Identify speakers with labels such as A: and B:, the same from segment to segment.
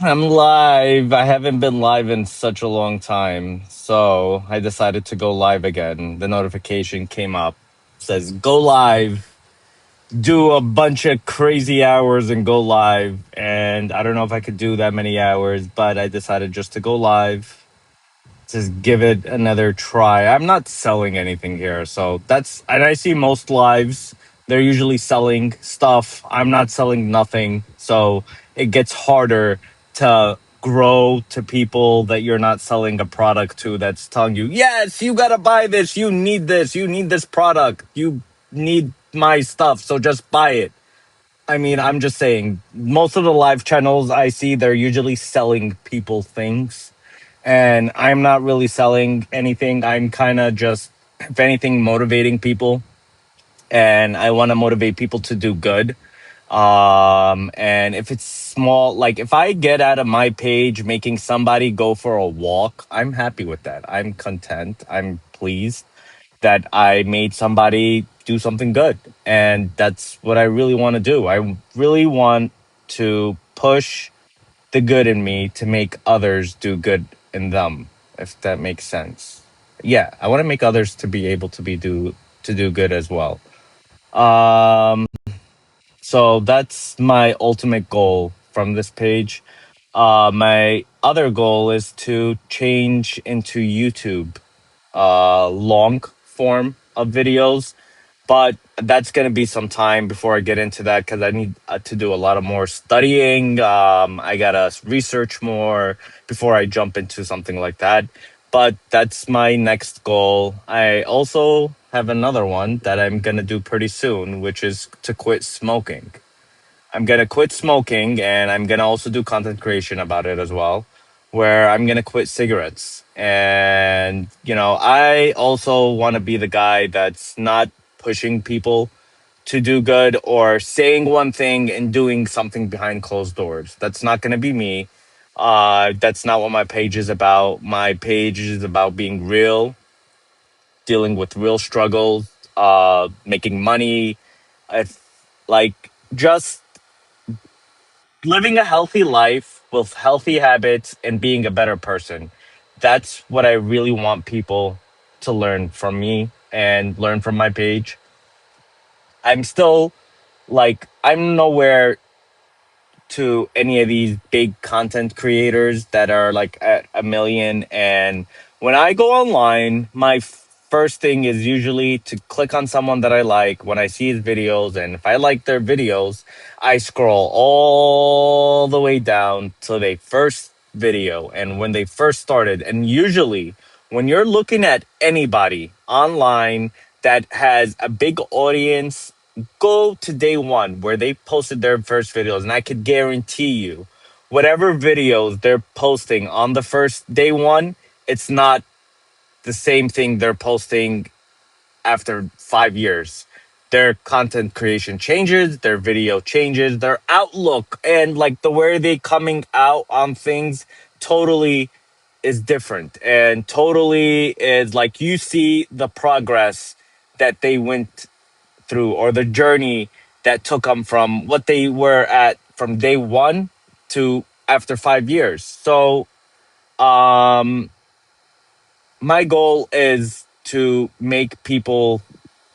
A: I'm live. I haven't been live in such a long time. So I decided to go live again. The notification came up, says go live, do a bunch of crazy hours and go live. And I don't know if I could do that many hours, but I decided just to go live, just give it another try. I'm not selling anything here. So and I see most lives, they're usually selling stuff. I'm not selling nothing. So it gets harder to grow to people that you're not selling a product to that's telling you, yes, you got to buy this. You need this product. You need my stuff. So just buy it. I mean, I'm just saying, most of the live channels I see, they're usually selling people things, and I'm not really selling anything. I'm kind of just, if anything, motivating people, and I want to motivate people to do good. And if it's small, like if I get out of my page making somebody go for a walk, I'm happy with that. I'm content. I'm pleased that I made somebody do something good. And that's what I really want to do. I really want to push the good in me to make others do good in them, if that makes sense. Yeah, I want to make others to be able to do good as well. Um so that's my ultimate goal from this page. My other goal is to change into YouTube long form of videos, but that's going to be some time before I get into that because I need to do a lot of more studying. I got to research more before I jump into something like that. But that's my next goal. I also have another one that I'm going to do pretty soon, which is to quit smoking. I'm gonna quit smoking, and I'm gonna also do content creation about it as well, where I'm gonna quit cigarettes. And I also want to be the guy that's not pushing people to do good or saying one thing and doing something behind closed doors. That's not gonna be me. That's not what my page is about. My page is about being real, dealing with real struggles, making money. If like just living a healthy life with healthy habits and being a better person. That's what I really want people to learn from me and learn from my page. I'm still I'm nowhere to any of these big content creators that are like at a million. And when I go online, my first thing is usually to click on someone that I like when I see his videos. And if I like their videos, I scroll all the way down to their first video and when they first started. And usually, when you're looking at anybody online that has a big audience, go to day one where they posted their first videos, and I could guarantee you, whatever videos they're posting on the first day one, it's not the same thing they're posting after 5 years. Their content creation changes, their video changes, their outlook, and like the way they coming out on things totally is different, and totally is like you see the progress that they went through, or the journey that took them from what they were at from day one to after 5 years. So, um, my goal is to make people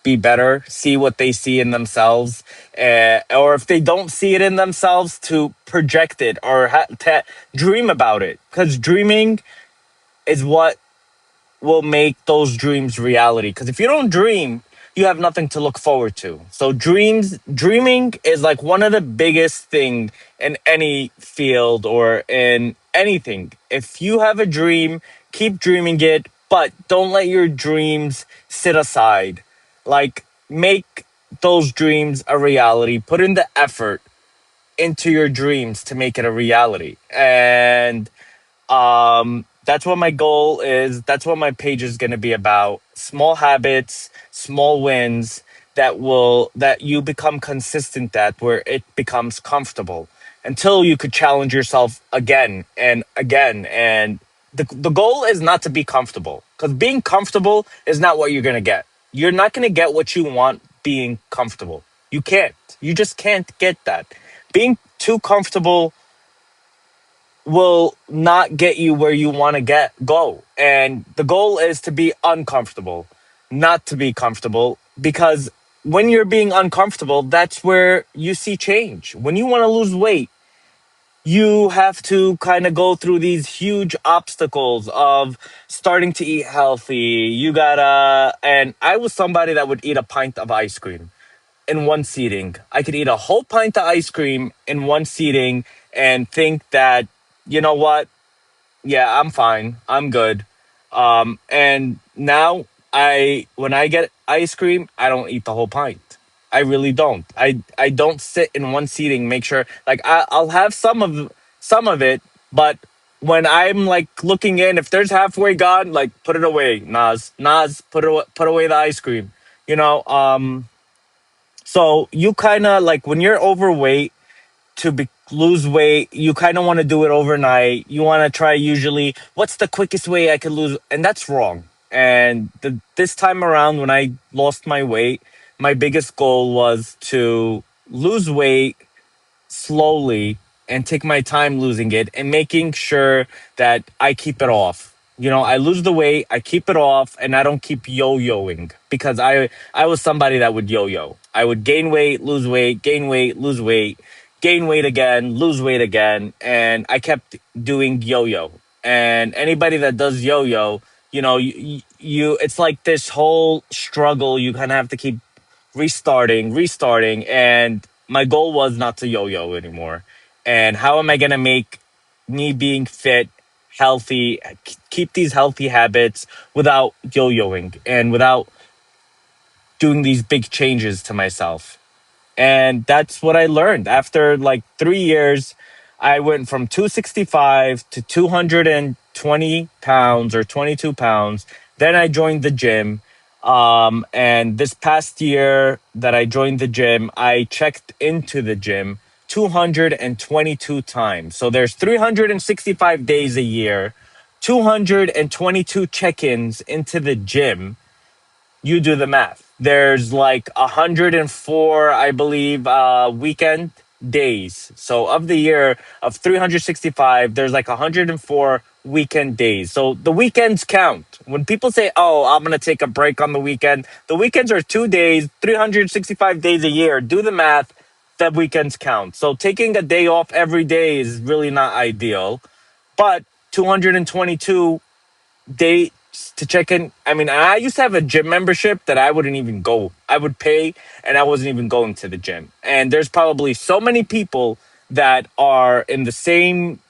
A: be better, see what they see in themselves, or if they don't see it in themselves, to project it or to dream about it. Because dreaming is what will make those dreams reality. Because if you don't dream, you have nothing to look forward to. So dreaming is like one of the biggest thing in any field or in anything. If you have a dream, keep dreaming it, but don't let your dreams sit aside. Like, make those dreams a reality. Put in the effort into your dreams to make it a reality. And that's what my goal is. That's what my page is going to be about. Small habits, small wins that you become consistent at, where it becomes comfortable until you could challenge yourself again and again. And the goal is not to be comfortable, because being comfortable is not what you're going to get. You're not going to get what you want being comfortable. You just can't get that. Being too comfortable will not get you where you want to get go. And the goal is to be uncomfortable, not to be comfortable, because when you're being uncomfortable, that's where you see change. When you want to lose weight, you have to kind of go through these huge obstacles of starting to eat healthy. You gotta, and I was somebody that would eat a pint of ice cream in one seating. I could eat a whole pint of ice cream in one seating and think that, you know what? Yeah, I'm fine. I'm good. And now when I get ice cream, I don't eat the whole pint. I really don't. I don't sit in one seating. Make sure like I'll have some of it, but when I'm like looking in, if there's halfway gone, like put it away, Nas, put away the ice cream. You know. So you kind of like when you're overweight lose weight, you kind of want to do it overnight. You want to try usually what's the quickest way I could lose, and that's wrong. And this time around, when I lost my weight, my biggest goal was to lose weight slowly and take my time losing it and making sure that I keep it off. You know, I lose the weight, I keep it off, and I don't keep yo-yoing because I was somebody that would yo-yo. I would gain weight, lose weight, gain weight, lose weight, gain weight again, lose weight again, and I kept doing yo-yo. And anybody that does yo-yo, you know, you it's like this whole struggle. You kind of have to keep restarting. And my goal was not to yo yo anymore. And how am I going to make me being fit, healthy, keep these healthy habits without yo yoing and without doing these big changes to myself? And that's what I learned. After like 3 years, I went from 265 to 220 pounds or 22 pounds. Then I joined the gym. And this past year that I joined the gym, I checked into the gym 222 times. So there's 365 days a year, 222 check ins into the gym. You do the math. There's like 104, I believe, weekend days. So of the year of 365, there's like 104 weekend days. So the weekends count. When people say, "Oh, I'm gonna take a break on the weekends are 2 days, 365 days a year. Do the math. The weekends count. So taking a day off every day is really not ideal. But 222 dates to check in. I mean, I used to have a gym membership that I wouldn't even go. I would pay and I wasn't even going to the gym. And there's probably so many people that are in the same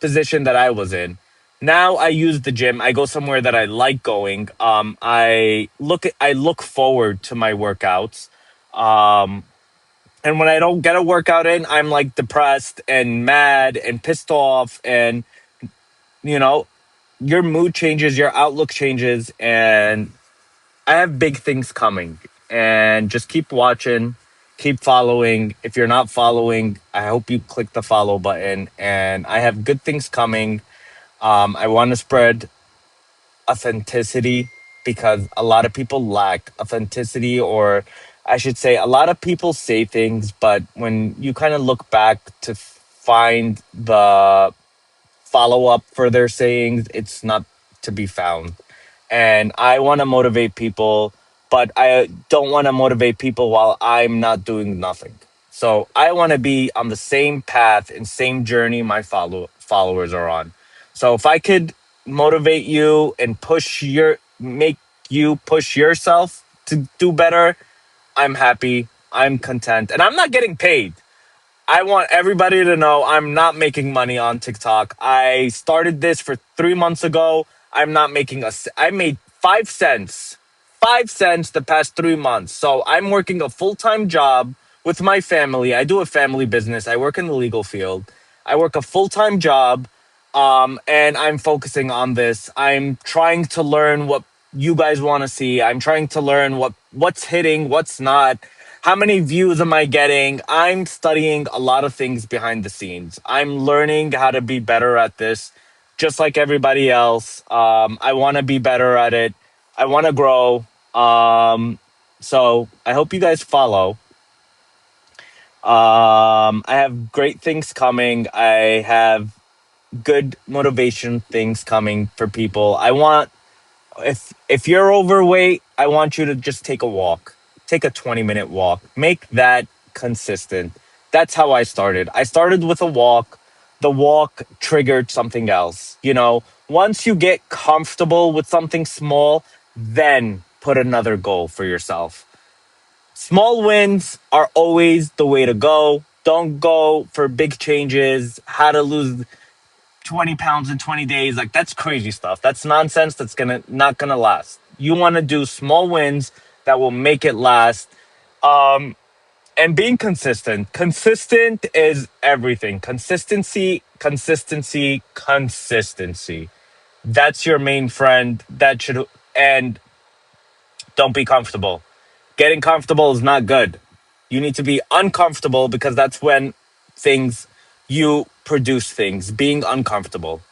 A: position that I was in. Now I use the gym. I go somewhere that I like going. I look forward to my workouts. Um, and when I don't get a workout in, I'm like depressed and mad and pissed off, and you know, your mood changes, your outlook changes, and I have big things coming. And just keep watching, keep following. If you're not following, I hope you click the follow button. And I have good things coming. I want to spread authenticity because a lot of people lack authenticity, or I should say, a lot of people say things, but when you kind of look back to find the follow up for their sayings, it's not to be found. And I want to motivate people, but I don't want to motivate people while I'm not doing nothing. So I want to be on the same path and same journey my followers are on. So if I could motivate you and make you push yourself to do better, I'm happy. I'm content, and I'm not getting paid. I want everybody to know I'm not making money on TikTok. I started this for 3 months ago. I'm not making I made 5 cents, 5 cents the past 3 months. So I'm working a full time job with my family. I do a family business. I work in the legal field. I work a full time job, and I'm focusing on this. I'm trying to learn what you guys want to see. I'm trying to learn what's hitting, what's not. How many views am I getting? I'm studying a lot of things behind the scenes. I'm learning how to be better at this, just like everybody else. I want to be better at it. I want to grow. So I hope you guys follow. I have great things coming. I have good motivation things coming for people. I want, if you're overweight, I want you to just take a walk. Take a 20-minute walk. Make that consistent. That's how I started. I started with a walk. The walk triggered something else. Once you get comfortable with something small, then put another goal for yourself. Small wins are always the way to go. Don't go for big changes, how to lose 20 pounds in 20 days. Like, that's crazy stuff. That's nonsense. That's not gonna last. You want to do small wins that will make it last. And being consistent. Consistent is everything. Consistency. That's your main friend. And don't be comfortable. Getting comfortable is not good. You need to be uncomfortable, because that's when things, you produce things, being uncomfortable.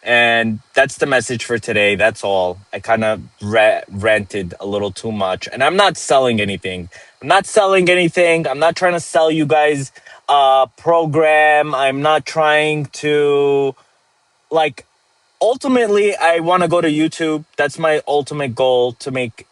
A: And that's the message for today. That's all. I kind of ranted a little too much. And I'm not selling anything. I'm not trying to sell you guys a program. I'm not trying to, like, ultimately, I want to go to YouTube. That's my ultimate goal, to make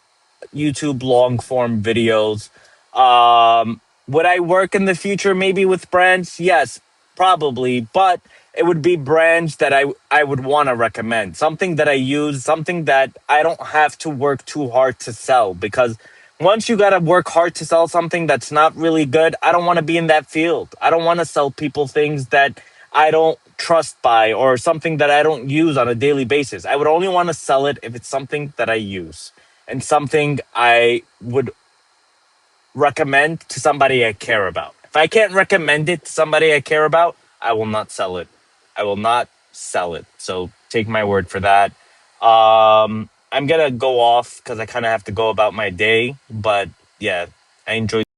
A: YouTube long form videos. Would I work in the future maybe with brands? Yes, probably, but it would be brands that I would want to recommend. Something that I use, something that I don't have to work too hard to sell, because once you got to work hard to sell something that's not really good, I don't want to be in that field. I don't want to sell people things that I don't trust by, or something that I don't use on a daily basis. I would only want to sell it if it's something that I use, and something I would recommend to somebody I care about. If I can't recommend it to somebody I care about, I will not sell it. I will not sell it. So take my word for that. I'm gonna go off because I kind of have to go about my day. But yeah, I enjoyed